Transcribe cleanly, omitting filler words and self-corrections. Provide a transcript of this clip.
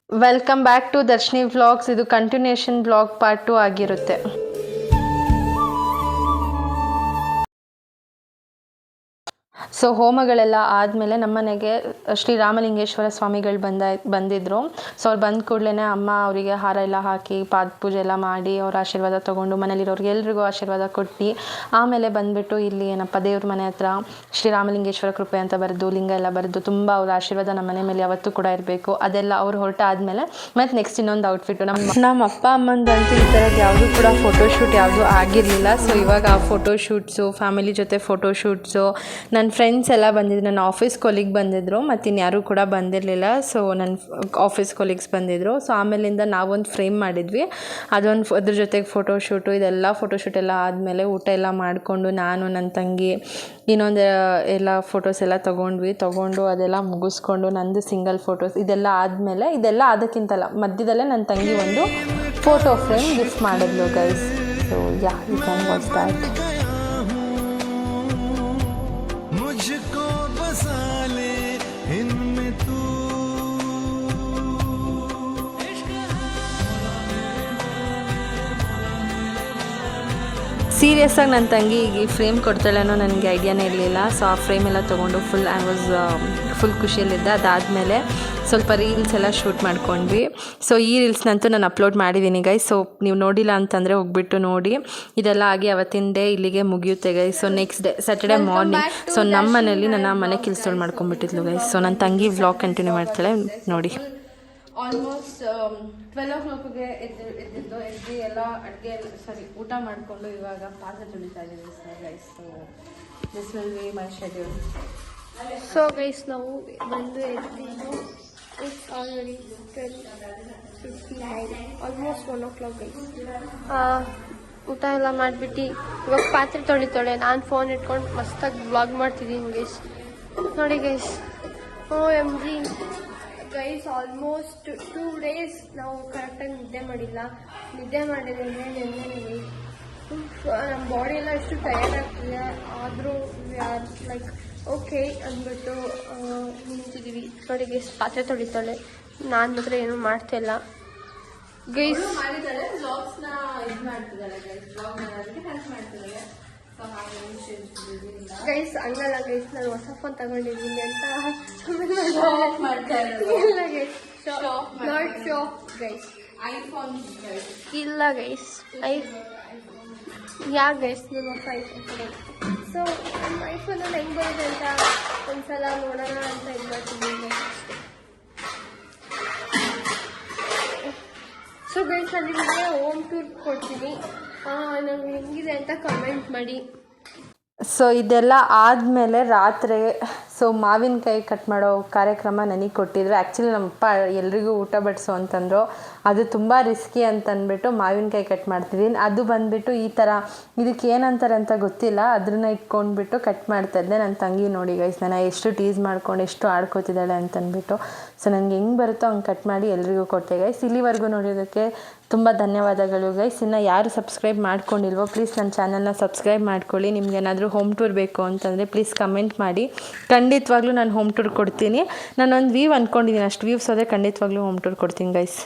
Welcome back to Darshini vlogs. ಇದು continuation vlog part 2 ಆಗಿರುತ್ತೆ. So ಹೋಮಗಳೆಲ್ಲ ಆದಮೇಲೆ ನಮ್ಮನೆಗೆ ಶ್ರೀರಾಮಲಿಂಗೇಶ್ವರ ಸ್ವಾಮಿಗಳು ಬಂದಿದ್ದರು. ಸೊ ಅವ್ರು ಬಂದ ಕೂಡಲೇ ಅಮ್ಮ ಅವರಿಗೆ ಹಾರ ಎಲ್ಲ ಹಾಕಿ ಪಾದ ಪೂಜೆ ಎಲ್ಲ ಮಾಡಿ ಅವ್ರ ಆಶೀರ್ವಾದ ತೊಗೊಂಡು ಮನೇಲಿರೋರಿಗೆ ಎಲ್ರಿಗೂ ಆಶೀರ್ವಾದ ಕೊಟ್ಟು ಆಮೇಲೆ ಬಂದುಬಿಟ್ಟು ಇಲ್ಲಿ ಏನಪ್ಪ ದೇವ್ರ ಮನೆ ಹತ್ರ ಶ್ರೀರಾಮಲಿಂಗೇಶ್ವರ ಕೃಪೆ ಅಂತ ಬರೆದು ಲಿಂಗ ಎಲ್ಲ ಬರೆದು ತುಂಬ ಅವ್ರ ಆಶೀರ್ವಾದ ನಮ್ಮ ಮನೆ ಮೇಲೆ ಯಾವತ್ತೂ ಕೂಡ ಇರಬೇಕು. ಅದೆಲ್ಲ ಅವ್ರು ಹೊರಟಾದ್ಮೇಲೆ ಮತ್ತು ನೆಕ್ಸ್ಟ್ ಇನ್ನೊಂದು ಔಟ್ಫಿಟ್ಟು ನಮ್ಮ ಅಪ್ಪ ಅಮ್ಮಂದಂತೂ ಈ ಥರದ್ದು ಯಾವುದೂ ಕೂಡ ಫೋಟೋಶೂಟ್ ಯಾವುದೂ ಆಗಿರಲಿಲ್ಲ. ಸೊ ಇವಾಗ ಆ ಫೋಟೋಶೂಟ್ಸು, ಫ್ಯಾಮಿಲಿ ಜೊತೆ ಫೋಟೋಶೂಟ್ಸು, ನನ್ನ ಫ್ರೆಂಡ್ಸ್ ಎಲ್ಲ ಬಂದಿದ್ರು, ನನ್ನ ಆಫೀಸ್ ಕೊಲೀಗ್ ಬಂದಿದ್ದರು, ಮತ್ತು ಇನ್ಯಾರೂ ಕೂಡ ಬಂದಿರಲಿಲ್ಲ. ಸೊ ನನ್ನ ಆಫೀಸ್ ಕೊಲೀಗ್ಸ್ ಬಂದಿದ್ದರು. ಸೊ ಆಮೇಲಿಂದ ನಾವೊಂದು ಫ್ರೇಮ್ ಮಾಡಿದ್ವಿ, ಅದ್ರ ಜೊತೆಗೆ ಫೋಟೋಶೂಟು, ಇದೆಲ್ಲ ಫೋಟೋಶೂಟ್ ಎಲ್ಲ ಆದಮೇಲೆ ಊಟ ಎಲ್ಲ ಮಾಡಿಕೊಂಡು ನಾನು ನನ್ನ ತಂಗಿ ಇನ್ನೊಂದು ಎಲ್ಲ ಫೋಟೋಸ್ ಎಲ್ಲ ತೊಗೊಂಡು ಅದೆಲ್ಲ ಮುಗಿಸ್ಕೊಂಡು ನಂದು ಸಿಂಗಲ್ ಫೋಟೋಸ್ ಇದೆಲ್ಲ ಆದಮೇಲೆ ಇದೆಲ್ಲ ಅದಕ್ಕಿಂತಲ್ಲ ಮಧ್ಯದಲ್ಲೇ ನನ್ನ ತಂಗಿ ಒಂದು ಫೋಟೋ ಫ್ರೇಮ್ ಗಿಫ್ಟ್ ಮಾಡಿದ್ಲು guys. So yeah you can watch that. ಸೀರಿಯಸ್ಸಾಗಿ ನನ್ನ ತಂಗಿ ಈಗ ಈ ಫ್ರೇಮ್ ಕೊಡ್ತಾಳೆ ಅನ್ನೋ ನನಗೆ ಐಡಿಯಾನೇ ಇರಲಿಲ್ಲ. ಸೊ ಆ ಫ್ರೇಮ್ ಎಲ್ಲ ತೊಗೊಂಡು ಫುಲ್ ಖುಷಿಯಲ್ಲಿದ್ದೆ. ಅದಾದಮೇಲೆ ಸ್ವಲ್ಪ ರೀಲ್ಸ್ ಎಲ್ಲ ಶೂಟ್ ಮಾಡ್ಕೊಂಡ್ವಿ. ಸೊ ಈ ರೀಲ್ಸ್ನಂತೂ ನಾನು ಅಪ್ಲೋಡ್ ಮಾಡಿದ್ದೀನಿ ಗೈಸ್. ಸೊ ನೀವು ನೋಡಿಲ್ಲ ಅಂತಂದರೆ ಹೋಗ್ಬಿಟ್ಟು ನೋಡಿ. ಇದೆಲ್ಲ ಆಗಿ ಅವತ್ತಿನ ಡೇ ಇಲ್ಲಿಗೆ ಮುಗಿಯುತ್ತೆ guys. So next day Saturday morning so ನಮ್ಮ ಮನೇಲಿ ನನ್ನ ಮನೆ ಕೆಲಸಗಳು ಮಾಡ್ಕೊಂಡ್ಬಿಟ್ಟಿದ್ಲು ಗೈಸ್. ಸೊ ನನ್ನ ತಂಗಿ ವ್ಲಾಗ್ ಕಂಟಿನ್ಯೂ ಮಾಡ್ತಾಳೆ ನೋಡಿ. ಆಲ್ಮೋಸ್ಟ್ 12 o'clockಗೆ ಎದ್ದು ಎಲ್ಲ ಅಡುಗೆ ಊಟ ಮಾಡಿಕೊಂಡು ಇವಾಗ ಪಾತ್ರೆ ತೊಳಿತಾ ಇದ್ದೀವಿ sir guys. So this will be my schedule. So guys ನಾವು ಬಂದು ಎದ್ದಿದ್ದು it's already 12:59, almost 1 o'clock guys. ಊಟ ಎಲ್ಲ ಮಾಡಿಬಿಟ್ಟು ಇವಾಗ ಪಾತ್ರೆ ತೊಳಿತಾಳೆ, ನಾನು ಫೋನ್ ಇಟ್ಕೊಂಡು ಮಸ್ತಾಗಿ ಬ್ಲಾಗ್ ಮಾಡ್ತಿದ್ದೀನಿ ಗೈಸ್. ನೋಡಿ guys, OMG guys, almost 2 days ನಾವು ಕರೆಕ್ಟಾಗಿ ನಿದ್ದೆ ಮಾಡಿಲ್ಲ. ನಿದ್ದೆ ಮಾಡಿದ್ರೆ ನೆನ್ನೆ ನಮ್ಮ ಬಾಡಿ ಎಲ್ಲ ಎಷ್ಟು ಟಯರ್ಡ್ ಆಗ್ತಿದೆ, ಆದರೂ ಲೈಕ್ ಓಕೆ ಅಂದ್ಬಿಟ್ಟು ನಿಂತಿದ್ದೀವಿ. ನೋಡಿ ಗೈಸ್, ಪಾತ್ರೆ ತೊಳಿತಾಳೆ, ನಾನು ಮಾತ್ರ ಏನೂ ಮಾಡ್ತಾಯಿಲ್ಲ ಗೈಸ್. ಗೈಸ್ ಹಂಗಲ್ಲ ಗೈಸ್, ನಾನು ಹೊಸ ಫೋನ್ ತಗೊಂಡಿದ್ದೀನಿ ಅಂತ ಇಲ್ಲ ಗೈಸ್, ನಾಟ್ ಶಾಪ್ ಗೈಸ್, ಇಲ್ಲ ಗೈಸ್, ಯಾಕೆ ಗೈಸ್ ನಾನು ಹೊಸ ಐಫೋನ್ ತಗೊಂಡು. ಸೊ ನಮ್ಮ ಐಫೋನಲ್ಲಿ ಹೆಂಗೆ ಬರುತ್ತೆ ಅಂತ ಒಂದ್ಸಲ ನೋಡೋಣ ಅಂತ ಇದು ಮಾಡ್ತಿದ್ದೀನಿ. ಸೊ ಗೈಸ್ ಅಲ್ಲಿ ನಿಮಗೆ ಹೋಮ್ ಟೂರ್ ಕೊಡ್ತೀನಿ, ನನಗೆ ಹೆಂಗಿದೆ ಅಂತ ಕಮೆಂಟ್ ಮಾಡಿ. ಸೊ ಇದೆಲ್ಲ ಆದಮೇಲೆ ರಾತ್ರಿ ಮಾವಿನಕಾಯಿ ಕಟ್ ಮಾಡೋ ಕಾರ್ಯಕ್ರಮ ನನಗೆ ಕೊಟ್ಟಿದ್ರು. ಆ್ಯಕ್ಚುಲಿ ನಮ್ಮಪ್ಪ ಎಲ್ರಿಗೂ ಊಟ ಬಡಿಸು ಅಂತಂದರು. ಅದು ತುಂಬ ರಿಸ್ಕಿ ಅಂತಂದ್ಬಿಟ್ಟು ಮಾವಿನಕಾಯಿ ಕಟ್ ಮಾಡ್ತಿದ್ದೀನಿ. ಅದು ಬಂದುಬಿಟ್ಟು ಈ ಥರ ಇದಕ್ಕೆ ಏನಂತಾರೆ ಅಂತ ಗೊತ್ತಿಲ್ಲ, ಅದನ್ನ ಇಟ್ಕೊಂಡ್ಬಿಟ್ಟು ಕಟ್ ಮಾಡ್ತಾಯಿದ್ದೆ. ನನ್ನ ತಂಗಿ ನೋಡಿ ಗೈಸ್, ನಾನು ಎಷ್ಟು ಟೀಸ್ ಮಾಡ್ಕೊಂಡು ಎಷ್ಟು ಆಡ್ಕೋತಿದ್ದಾಳೆ ಅಂತಂದ್ಬಿಟ್ಟು. ಸೊ ನನಗೆ ಹೆಂಗೆ ಬರುತ್ತೋ ಹಂಗೆ ಕಟ್ ಮಾಡಿ ಎಲ್ರಿಗೂ ಕೊಟ್ಟೆ ಗೈಸ್. ಇಲ್ಲಿವರೆಗೂ ನೋಡೋದಕ್ಕೆ ತುಂಬ ಧನ್ಯವಾದಗಳು ಗೈಸ್. ಇನ್ನು ಯಾರು ಸಬ್ಸ್ಕ್ರೈಬ್ ಮಾಡ್ಕೊಂಡಿಲ್ವೋ ಪ್ಲೀಸ್ ನನ್ನ ಚಾನಲ್ನ ಸಬ್ಸ್ಕ್ರೈಬ್ ಮಾಡ್ಕೊಳ್ಳಿ. ನಿಮ್ಗೇನಾದರೂ ಹೋಮ್ ಟೂರ್ ಬೇಕು ಅಂತಂದರೆ ಪ್ಲೀಸ್ ಕಮೆಂಟ್ ಮಾಡಿ. ಖಂಡಿತವಾಗ್ಲೂ ನಾನು ಹೋಮ್ ಟೂರ್ ಕೊಡ್ತೀನಿ. ನಾನೊಂದು ವ್ಯೂ ಅಂದ್ಕೊಂಡಿದ್ದೀನಿ, ಅಷ್ಟು ವ್ಯೂವ್ಸ್ ಹೋದರೆ ಖಂಡಿತವಾಗ್ಲೂ ಹೋಮ್ ಟೂರ್ ಕೊಡ್ತೀನಿ ಗೈಸ್.